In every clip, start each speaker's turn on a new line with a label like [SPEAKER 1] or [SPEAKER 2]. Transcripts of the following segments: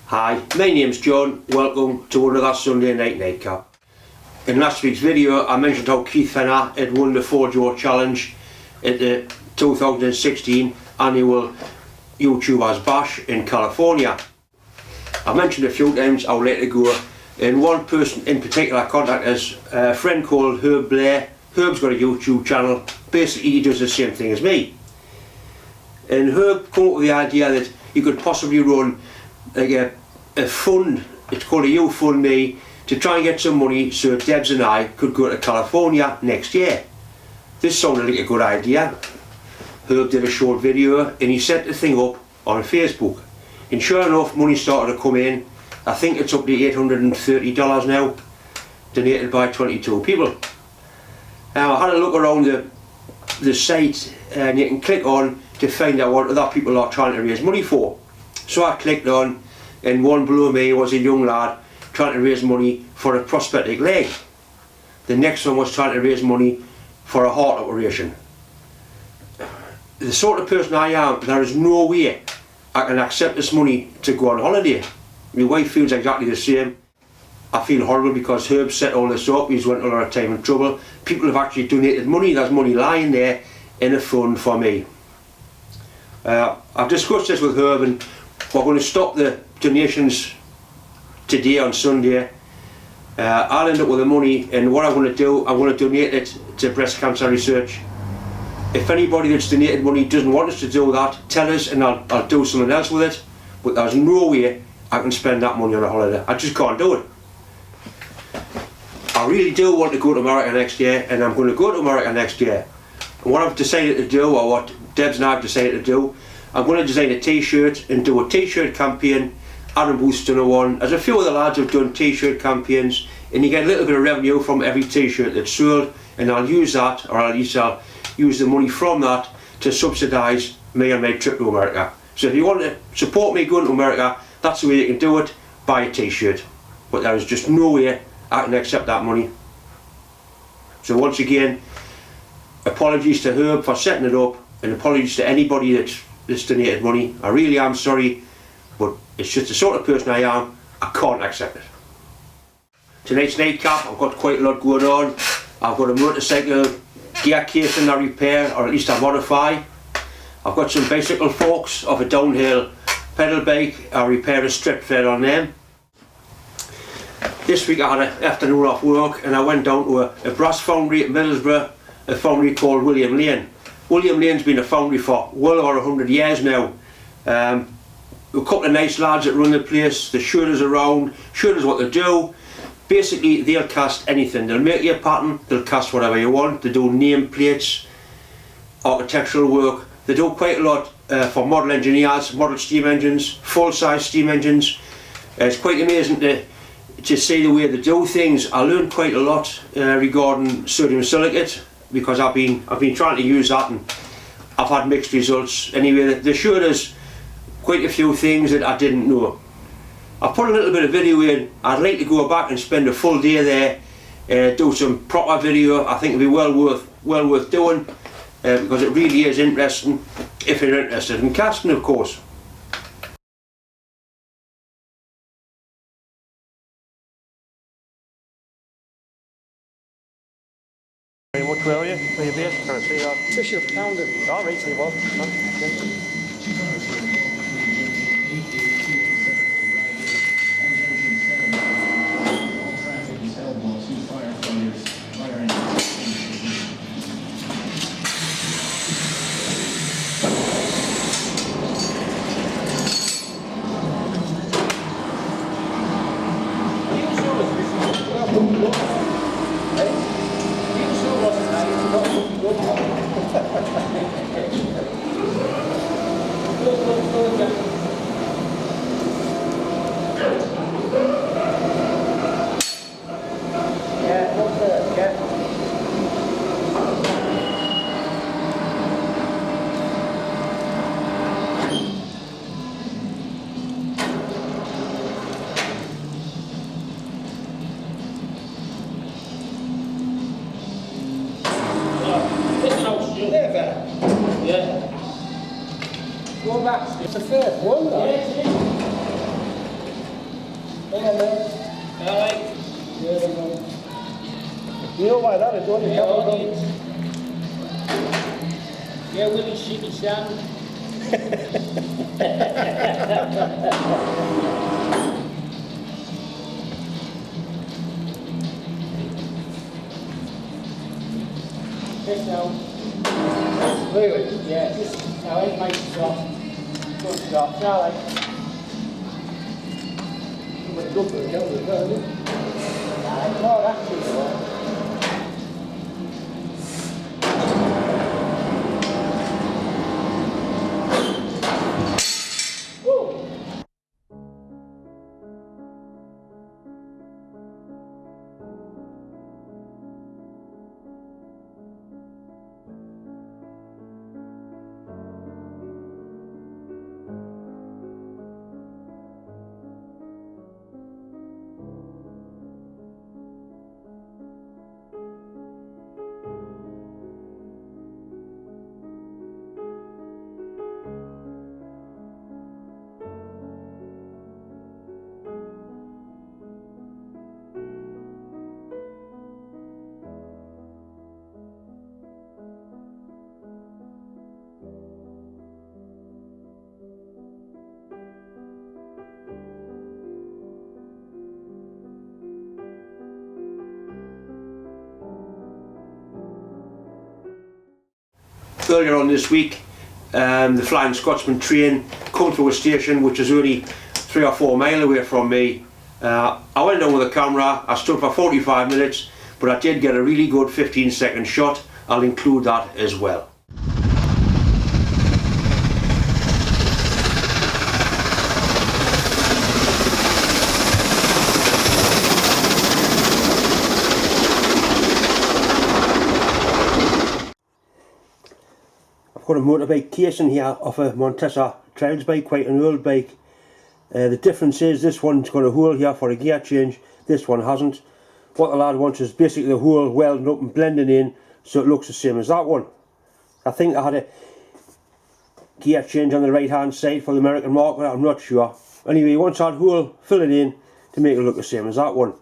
[SPEAKER 1] Hi, my name's John. Welcome to another Sunday night nightcap. In last week's video I mentioned how Keith Fenner had won the Forge Your Challenge at the 2016 annual YouTubers Bash in California. I mentioned a few times how late to go, and one person in particular contacted us, a friend called Herb Blair. Herb's got a YouTube channel. Basically he does the same thing as me. And Herb came up with the idea that you could possibly run like a fund, it's called a YouFundMe, to try and get some money so Debs and I could go to California next year. This sounded like a good idea. Herb did a short video and he set the thing up on Facebook. And sure enough, money started to come in. I think it's up to $830 now, donated by 22 people. Now I had a look around the site and you can click on to find out what other people are trying to raise money for. So I clicked on, and one below me was a young lad trying to raise money for a prosthetic leg. The next one was trying to raise money for a heart operation. The sort of person I am, there is no way I can accept this money to go on holiday. My wife feels exactly the same. I feel horrible because Herb set all this up, he's went a lot of time and trouble. People have actually donated money, there's money lying there in a fund for me. I've discussed this with Herb and we're going to stop the donations today on Sunday. I'll end up with the money, and what I'm going to do, I'm going to donate it to breast cancer research. If anybody that's donated money doesn't want us to do that, tell us and I'll do something else with it. But there's no way I can spend that money on a holiday. I just can't do it. I really do want to go to America next year, and I'm going to go to America next year. And what I've decided to do, or what Debs and I have decided to do, I'm going to design a t-shirt and do a t-shirt campaign. Adam Booth's done one. There's a few other lads who've done t-shirt campaigns, and you get a little bit of revenue from every t-shirt that's sold, and I'll use that, or at least I'll use the money from that to subsidise me and my trip to America. So if you want to support me going to America, that's the way you can do it, buy a t-shirt. But there is just no way I can accept that money. So once again, apologies to Herb for setting it up, and apologies to anybody that's donated money. I really am sorry, but it's just the sort of person I am, I can't accept it. Tonight's nightcap, I've got quite a lot going on. I've got a motorcycle gear casing I repair, or at least I modify. I've got some bicycle forks off a downhill pedal bike, I repair a strip thread on them. This week I had an afternoon off work and I went down to a brass foundry at Middlesbrough, a foundry called William Lane. William Lane's been a foundry for well over 100 years now. A couple of nice lads that run the place, they showed us around, showed us what they do. Basically they'll cast anything, they'll make you a pattern, they'll cast whatever you want, they do name plates, architectural work, they do quite a lot for model engineers, model steam engines, full-size steam engines. It's quite amazing to see the way they do things. I learned quite a lot regarding sodium silicate, because I've been trying to use that and I've had mixed results. Anyway, they showed us quite a few things that I didn't know. I've put a little bit of video in. I'd like to go back and spend a full day there, do some proper video. I think it'd be well worth doing, because it really is interesting if you're interested in casting, of course.
[SPEAKER 2] Very much, where are you? Where are you based? Can I see that?
[SPEAKER 3] Bishop Foundry.
[SPEAKER 2] All right, see what?
[SPEAKER 3] Go back. It's a fair one, though.
[SPEAKER 2] Yeah, it is.
[SPEAKER 3] Alright.
[SPEAKER 2] You know why that is, don't you?
[SPEAKER 3] Yeah, Willie Shitty Sam. This now. Really? Yeah, just now it makes it soft. Good stop, Charlie. No, that's too low.
[SPEAKER 1] Earlier on this week, the Flying Scotsman train come to a station which is only 3 or 4 miles away from me. I went down with the camera, I stood for 45 minutes, but I did get a really good 15-second shot. I'll include that as well. Got a motorbike case in here off a Montesa trials bike, quite an old bike. The difference is this one's got a hole here for a gear change, this one hasn't. What the lad wants is basically the hole welding up and blending in so it looks the same as that one. I think I had a gear change on the right hand side for the American market, I'm not sure. Anyway, he wants that hole filling in to make it look the same as that one.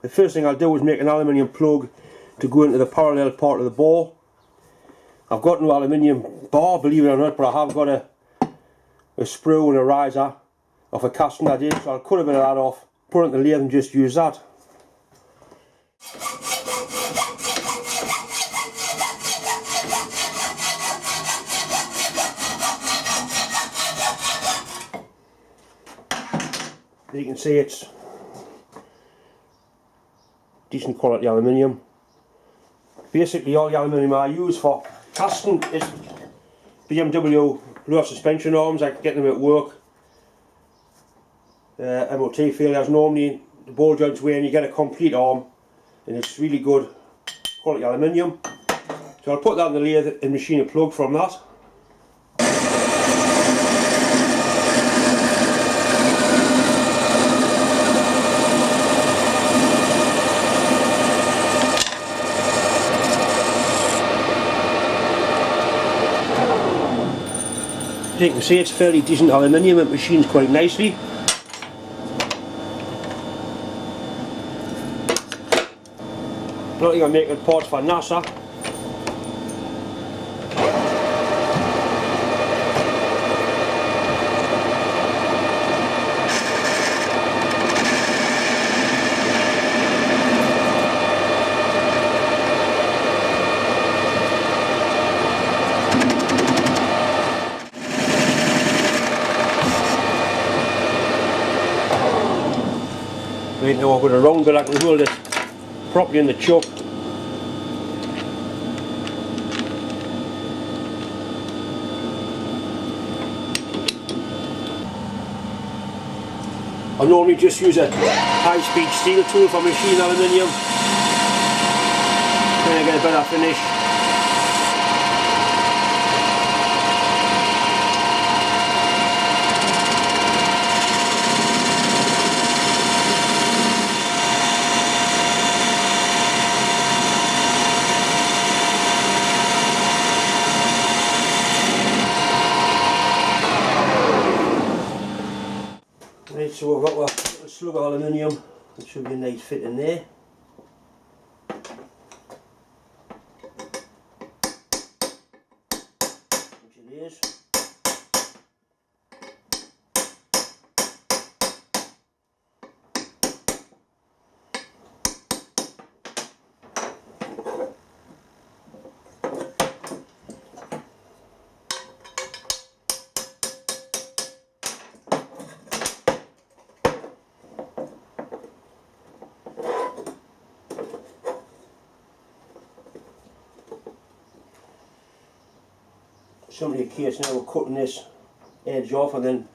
[SPEAKER 1] The first thing I'll do is make an aluminium plug to go into the parallel part of the bore. I've got no aluminium bar, believe it or not, but I have got a sprue and a riser of a casting I did, so I'll cut a bit of that off, put it in the lathe and just use that. You can see it's decent quality aluminium. Basically all the aluminium I use for casting is BMW low suspension arms. I get them at work. MOT failures, normally the ball joints wear and you get a complete arm, and it's really good quality aluminium. So I'll put that in the lathe and machine a plug from that. As you can see, it's fairly decent aluminium, it machines quite nicely. Not think I'm making parts for NASA. Right now I've got a round bit I can hold it properly in the chuck. I normally just use a high-speed steel tool for machine aluminium. Trying to get a better finish. Right, so we've got our little slug of aluminium. It should be a nice fit in there. Which it is. Simply a case now of cutting this edge off and then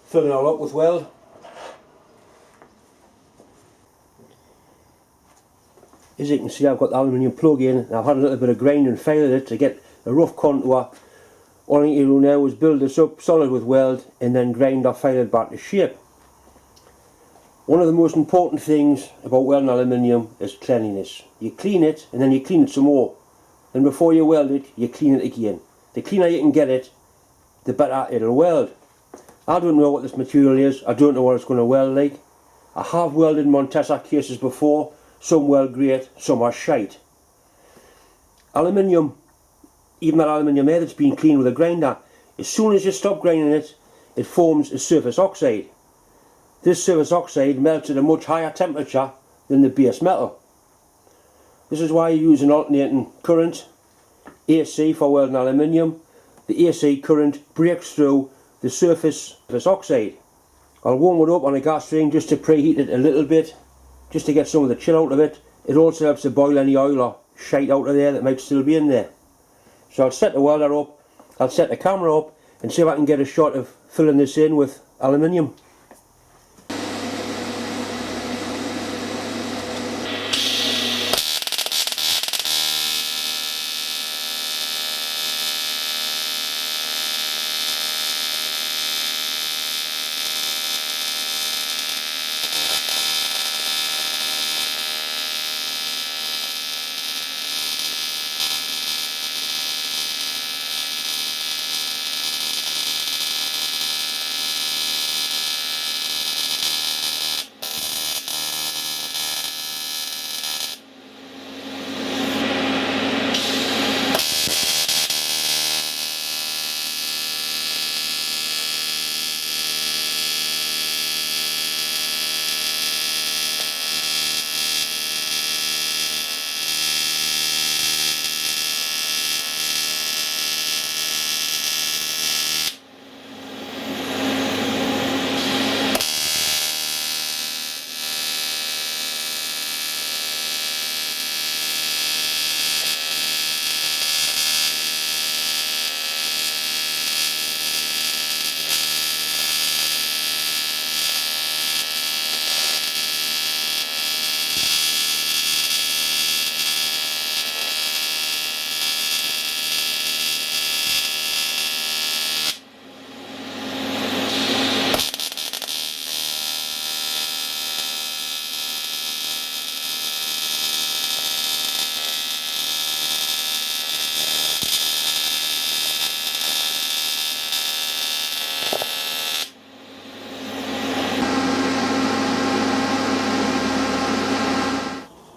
[SPEAKER 1] filling it all up with weld. As you can see, I've got the aluminium plug in and I've had a little bit of grinding file in it to get a rough contour. All I need to do now is build this up solid with weld and then grind or file it back to shape. One of the most important things about welding aluminium is cleanliness. You clean it and then you clean it some more. And before you weld it, you clean it again. The cleaner you can get it, the better it'll weld. I don't know what this material is, I don't know what it's going to weld like. I have welded Montesa cases before, some weld great, some are shite. Aluminium, even that aluminium there that's been cleaned with a grinder, as soon as you stop grinding it, it forms a surface oxide. This surface oxide melts at a much higher temperature than the base metal. This is why you use an alternating current, AC for welding aluminium. The AC current breaks through the surface oxide. I'll warm it up on a gas ring just to preheat it a little bit, just to get some of the chill out of it. It also helps to boil any oil or shite out of there that might still be in there. So I'll set the welder up, I'll set the camera up and see if I can get a shot of filling this in with aluminium.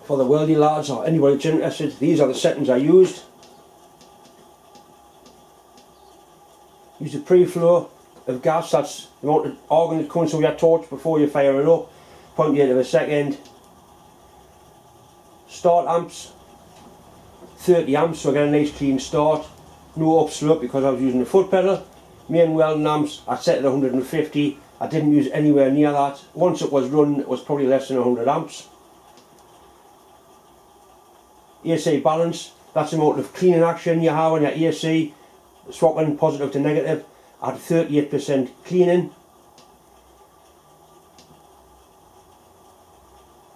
[SPEAKER 1] For the welding lads or anybody that's interested, these are the settings I used. Use the pre-flow of gas, that's the amount of organ that comes through your torch before you fire it up. 0.8 of a second. Start amps, 30 amps, so I get a nice clean start. No upslope because I was using the foot pedal. Main welding amps, I set it at 150. I didn't use anywhere near that. Once it was running, it was probably less than 100 amps. AC balance, that's the amount of cleaning action you have on your AC, swapping positive to negative at 38% cleaning.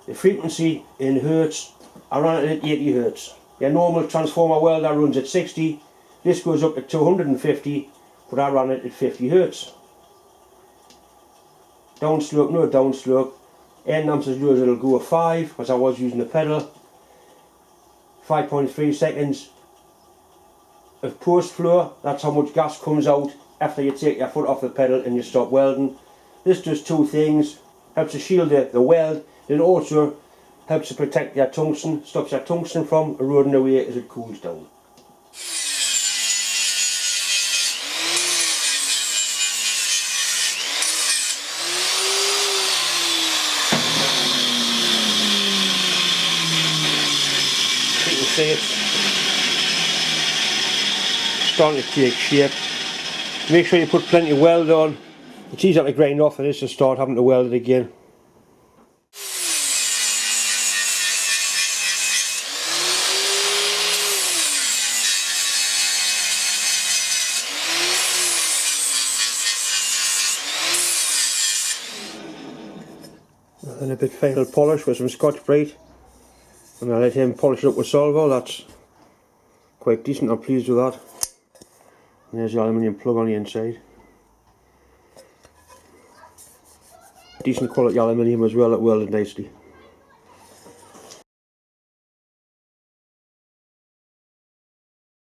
[SPEAKER 1] The frequency in hertz, I ran it at 80 hertz. Your normal transformer welder runs at 60, this goes up to 250, but I ran it at 50 hertz. Downslope, no downslope. End amps as low as it'll go at 5, because I was using the pedal. 5.3 seconds of post flow, that's how much gas comes out after you take your foot off the pedal and you stop welding. This does two things. helps to shield the weld. It also helps to protect your tungsten, stops your tungsten from eroding away as it cools down. You can see it's starting to take shape. Make sure you put plenty of weld on. It's easier to grind off than it is to start having to weld it again. And then a bit final polish with some Scotch-Brite. And I let him polish it up with solvol. That's quite decent, I'm pleased with that. And there's the aluminium plug on the inside. Decent quality aluminium as well, it welded nicely.